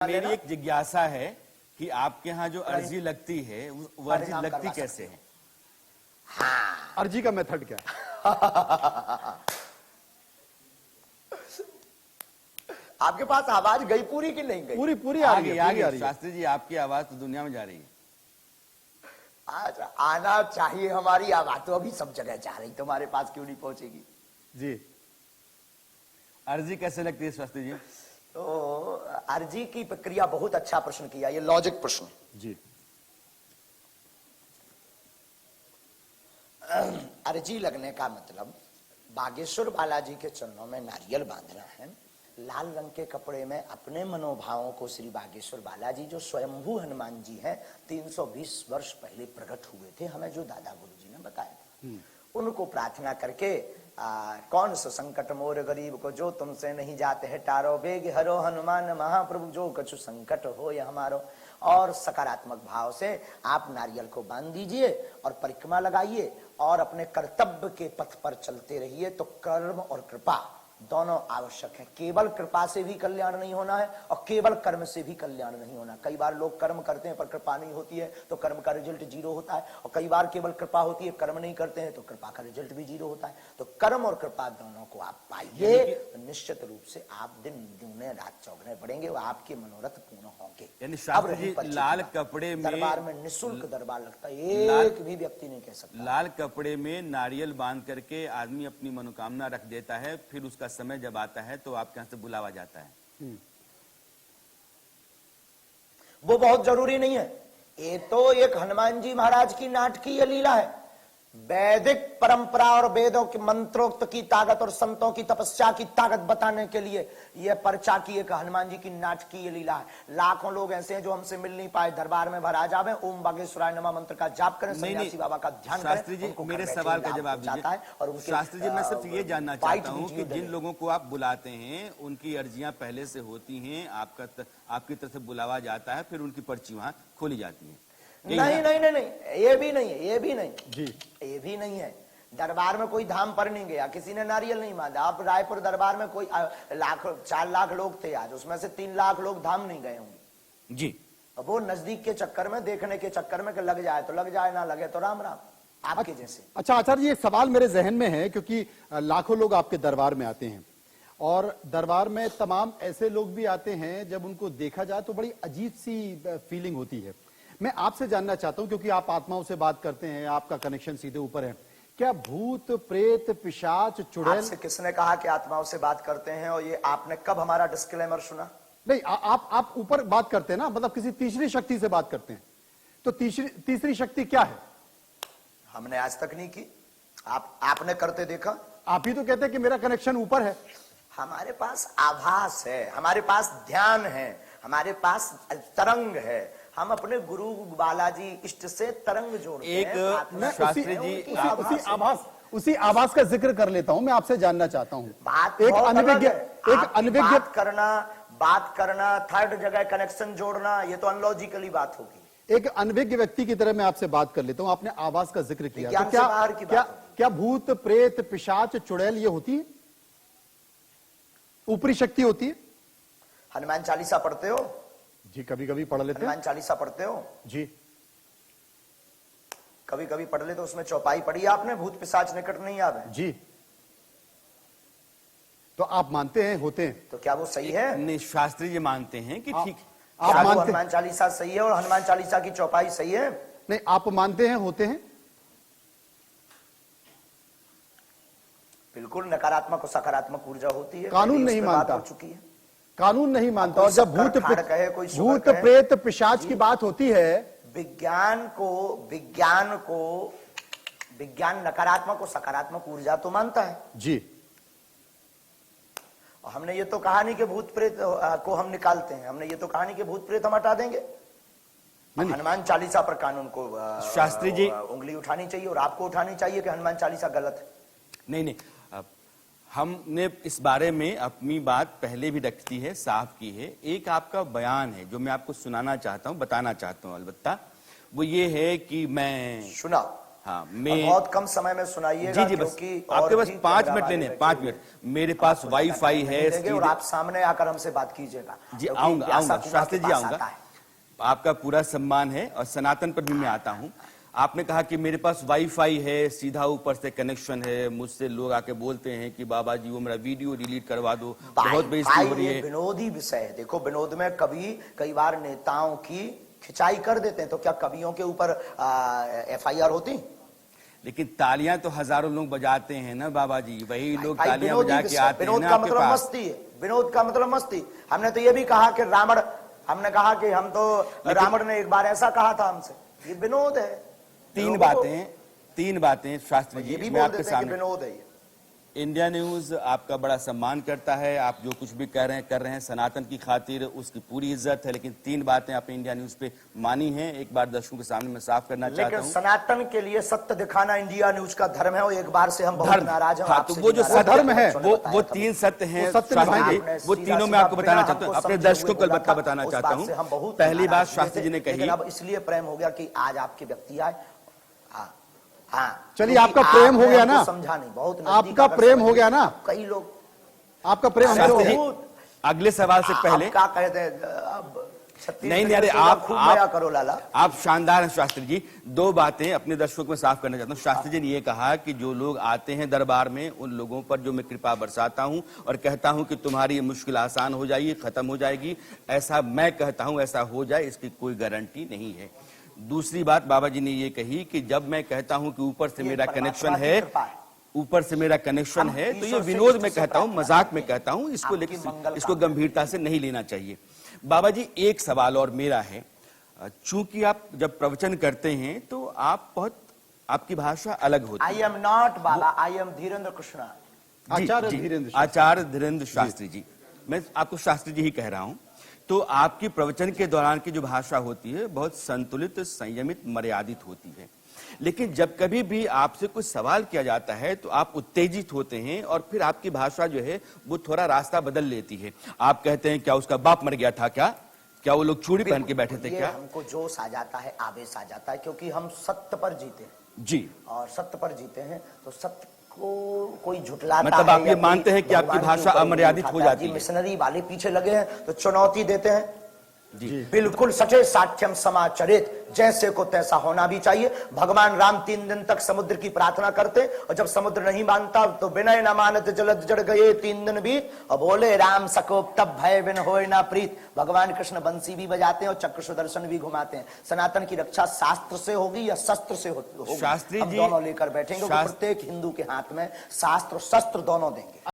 मेरी एक जिज्ञासा है कि आपके यहाँ जो अर्जी लगती है वो अर्जी लगती कैसे है? हाँ। अर्जी का मेथड क्या है? आपके पास आवाज गई पूरी कि नहीं गई? पूरी पूरी आ रही है। शास्त्री जी, आपकी आवाज तो दुनिया में जा रही है। आज आना चाहिए हमारी आवाज, तो अभी सब जगह जा रही, तुम्हारे पास क्यों नहीं पहुंचेगी? जी, अर्जी कैसे लगती है शास्त्री जी? तो अर्जी की प्रक्रिया, बहुत अच्छा प्रश्न किया, ये लॉजिक प्रश्न जी। अर्जी लगने का मतलब बागेश्वर बालाजी के चरणों में नारियल बांधना है, लाल रंग के कपड़े में अपने मनोभावों को श्री बागेश्वर बालाजी जो स्वयंभू हनुमान जी हैं 320 वर्ष पहले प्रकट हुए थे, हमें जो दादा गुरु जी ने बताया था, उनको प्रार्थना करके कौन सा संकट मोर गरीब को जो तुमसे नहीं जाते है टारो, बेग हरो हनुमान महाप्रभु जो कछु संकट हो या हमारो। और सकारात्मक भाव से आप नारियल को बांध दीजिए और परिक्रमा लगाइए और अपने कर्तव्य के पथ पर चलते रहिए, तो कर्म और कृपा दोनों आवश्यक है। केवल कृपा से भी कल्याण नहीं होना है और केवल कर्म से भी कल्याण नहीं होना। कई बार लोग कर्म करते हैं पर कृपा नहीं होती है तो कर्म का रिजल्ट जीरो होता है, और कई बार केवल कृपा होती है, कर्म नहीं करते हैं तो कृपा का रिजल्ट भी जीरो होता है। तो कर्म और कृपा दोनों को आप पाइए तो निश्चित रूप से आप दिन दूने रात चौगुने बढ़ेंगे और आपके मनोरथ पूर्ण होंगे। लाल कपड़े में दरबार में निःशुल्क दरबार लगता है, एक भी व्यक्ति नहीं कह सकता। लाल कपड़े में नारियल बांध करके आदमी अपनी मनोकामना रख देता है, फिर उसका समय जब आता है तो आपके यहाँ से बुलावा जाता है। वो बहुत जरूरी नहीं है, ये तो एक हनुमान जी महाराज की नाटकीय लीला है। वैदिक परंपरा और वेदों के मंत्रोक्त की ताकत और संतों की तपस्या की ताकत बताने के लिए यह पर्चा की एक हनुमान जी की नाटकीय लीला है। लाखों लोग ऐसे हैं जो हमसे मिल नहीं पाए, दरबार में भरा जावे, ओम बागेश्वराय नमः मंत्र का जाप करें, सन्यासी बाबा का ध्यान करें। शास्त्री जी, मेरे सवाल का जवाब दीजिए। और शास्त्री जी, मैं सिर्फ ये जानना चाहता हूँ कि जिन लोगों को आप बुलाते हैं उनकी अर्जियां पहले से होती हैं, आपकी तरफ से बुलावा जाता है, फिर उनकी पर्ची वहां खोली जाती है? नहीं नहीं नहीं नहीं, ये भी नहीं है, ये भी नहीं जी, ये भी नहीं है। दरबार में कोई धाम पर नहीं गया, किसी ने नारियल नहीं बांधा। आप रायपुर दरबार में कोई 4 लाख लोग थे आज, उसमें से 3 लाख लोग धाम नहीं गए होंगे जी। अब वो नजदीक के चक्कर में, देखने के चक्कर में, कि लग जाए तो लग जाए, ना लगे तो राम राम, आपके जैसे। अच्छा आचार्य जी, ये सवाल मेरे जहन में है क्योंकि लाखों लोग आपके दरबार में आते हैं और दरबार में तमाम ऐसे लोग भी आते हैं जब उनको देखा जाए तो बड़ी अजीब सी फीलिंग होती है। मैं आपसे जानना चाहता हूं, क्योंकि आप आत्माओं से बात करते हैं, आपका कनेक्शन सीधे ऊपर है, क्या भूत प्रेत पिशाच चुड़ैल? आपसे किसने कहा कि आत्माओं से बात करते हैं? और ये आपने कब हमारा डिस्क्लेमर सुना? नहीं, आप ऊपर बात करते हैं ना, मतलब किसी तीसरी शक्ति से बात करते हैं, तो तीसरी शक्ति क्या है? हमने आज तक नहीं की, आपने करते देखा? आप ही तो कहते हैं कि मेरा कनेक्शन ऊपर है। हमारे पास आभास है, हमारे पास ध्यान है, हमारे पास तरंग है। हम अपने गुरु बालाजी इष्ट से तरंग जोड़ते हैं। शास्त्री जी, उसी आभास का जिक्र कर लेता हूं। मैं आपसे जानना चाहता हूं, बात करना, थर्ड जगह कनेक्शन जोड़ना, ये तो अनलॉजिकली बात होगी। एक अनभिज्ञ व्यक्ति की तरह मैं आपसे बात कर लेता हूं। आपने आवाज का जिक्र किया, तो क्या भूत प्रेत पिशाच चुड़ैल ये होती है, ऊपरी शक्ति होती है? हनुमान चालीसा पढ़ते हो? जी, कभी कभी पढ़ लेते हैं। हनुमान चालीसा पढ़ते हो? जी, कभी कभी पढ़ ले, तो उसमें चौपाई पढ़ी आपने, भूत पिशाच निकट नहीं आवे? जी, तो आप मानते हैं होते हैं? तो क्या वो सही है? नहीं, शास्त्री जी मानते हैं कि ठीक। आप मानते हैं हनुमान चालीसा सही है और हनुमान चालीसा की चौपाई सही है? नहीं, आप मानते हैं होते हैं? बिल्कुल, नकारात्मक और सकारात्मक ऊर्जा होती है। कानून नहीं मानता, हो चुकी है, कानून नहीं मानता। और जब भूत प्रेत पिशाच की बात होती है, विज्ञान नकारात्मक और सकारात्मक ऊर्जा तो मानता है जी। और हमने ये तो कहा नहीं कि भूत प्रेत को हम निकालते हैं, हमने ये तो कहा नहीं कि भूत प्रेत हम हटा देंगे। हनुमान चालीसा पर कानून को शास्त्री जी उंगली उठानी चाहिए और आपको उठानी चाहिए कि हनुमान चालीसा गलत है। नहीं, हमने इस बारे में अपनी बात पहले भी रखती है, साफ की है। एक आपका बयान है जो मैं आपको सुनाना चाहता हूं, बताना चाहता हूं, अलबत्ता वो ये है कि मैं सुना हाँ, और मैं बहुत कम समय में सुनाइएगा, जी बस क्योंकि आपके और पास भी 5 कैमरा मिनट वाले लेने हैं, बैठे 5 हुए मिनट। मेरे पास आपको वाईफाई नहीं है देंगे और सीधे- आप सामने आकर हमसे बात कीजिएगा, जी क्योंकि आऊंगा व्यासा आऊंगा कुमार शास्त्री के जी पास आऊंगा। आता है। आपका पूरा सम्मान है और सनातन पर भी मैं आता हूं। आपने कहा कि मेरे पास वाईफाई है, सीधा ऊपर से कनेक्शन है, मुझसे लोग आके बोलते हैं कि बाबा जी वो मेरा वीडियो डिलीट करवा दो, बहुत बेइज्जती हो रही ये है। विनोदी विषय है। देखो, विनोद में कई बार नेताओं की खिंचाई कर देते हैं, तो क्या कवियों के ऊपर FIR होती? लेकिन तालियां तो हजारों लोग बजाते हैं ना बाबा जी, वही लोग भाई, तालियां विनोदी बजा के विषय। आते हैं विनोद ना का आपके मतलब पास। मस्ती है, विनोद का मतलब मस्ती। हमने तो ये भी कहा कि हमने कहा कि हम तो रावण ने एक बार ऐसा कहा था हमसे, ये विनोद है। तीन बातें शास्त्री ये जी भी मैं बोल आपके देते हैं कि सामने। विनोद है ये। इंडिया न्यूज आपका बड़ा सम्मान करता है, आप जो कुछ भी कर रहे हैं सनातन की खातिर, उसकी पूरी इज्जत है। लेकिन 3 बातें आपने इंडिया न्यूज पे मानी हैं, एक बार दर्शकों के सामने मैं साफ करना चाहता लेकिन हूं। सनातन के लिए सत्य दिखाना इंडिया न्यूज का धर्म है, और एक बार से हम बहुत नाराज हैं। हाँ, आपसे तो वो जो नाराज सत्य धर्म है, वो 3 सत्य हैं वो सत्य शास्त्री जी, आपने वो सीधा तीनों मैं सीधा आपको बताना बिना चाहता हूँ, हमको अपने समझे दर्शकों को हुए बोला था। बताना उस चाहता बात हूँ। से हम बहुत पहली बात नाराज शास्त्री हुए जी ने थे, कही, लेकिन अब इसलिए प्रेम हो गया कि आज आपके व्यक्ति आए। हाँ, चलिए, आपका प्रेम हो गया ना, समझा नहीं, बहुत आपका प्रेम हो गया ना, कई लोग आपका प्रेम हमसे हो शास्त्री गया। जी अगले सवाल से पहले क्या कहते हैं, अब नहीं अरे आप खूब मजा करो लाला। आप शानदार हैं शास्त्री जी। 2 बातें अपने दर्शकों को साफ करना चाहता हूँ। शास्त्री जी ने ये कहा कि जो लोग आते हैं दरबार में, उन लोगों पर जो मैं कृपा बरसाता हूं और कहता हूं कि तुम्हारी ये मुश्किल आसान हो जाएगी, खत्म हो जाएगी, ऐसा मैं कहता हूं ऐसा हो जाए, इसकी कोई गारंटी नहीं है। दूसरी बात बाबा जी ने ये कही कि जब मैं कहता हूं कि ऊपर से मेरा कनेक्शन है, ऊपर से मेरा कनेक्शन है, तो ये विनोद में कहता हूं, मजाक में कहता हूं, इसको लेकिन इसको गंभीरता से नहीं लेना चाहिए। बाबा जी एक सवाल और मेरा है, चूंकि आप जब प्रवचन करते हैं तो आपकी भाषा अलग होती है। I am not Baba, I am Dhirendra Krishna. Acharya Dhirendra Shastri ji, मैं आपको शास्त्री जी ही कह रहा हूं। तो आपकी प्रवचन के दौरान की जो भाषा होती है बहुत संतुलित, संयमित, मर्यादित होती है। लेकिन जब कभी भी आपसे कुछ सवाल किया जाता है तो आप उत्तेजित होते हैं और फिर आपकी भाषा जो है वो थोड़ा रास्ता बदल लेती है। आप कहते हैं क्या उसका बाप मर गया था, क्या वो लोग चूड़ी पहन के बैठे थे क्या? हमको जोश आ जाता है, आवेश आ जाता है, क्योंकि हम सत्य पर जीते हैं जी, और सत्य पर जीते हैं, तो सत्य को कोई झुटलाता मतलब है आप ये मानते हैं कि आपकी भाषा अमर्यादित हो जाती है? मिशनरी वाले पीछे लगे हैं तो चुनौती देते हैं जी, बिल्कुल सचे साठ्यम समाचरित, जैसे को तैसा होना भी चाहिए। भगवान राम 3 दिन तक समुद्र की प्रार्थना करते और जब समुद्र नहीं मानता तो विनय न मानत जलद जड़ गए 3 दिन बीत और बोले राम सकोप तब भय विन होय ना प्रीत। भगवान कृष्ण बंसी भी बजाते हैं और चक्र सुदर्शन भी घुमाते हैं। सनातन की रक्षा शास्त्र से होगी या शस्त्र से होगी? शास्त्री जी दोनों लेकर बैठेंगे, प्रत्येक हिंदू के हाथ में शास्त्र शस्त्र दोनों देंगे।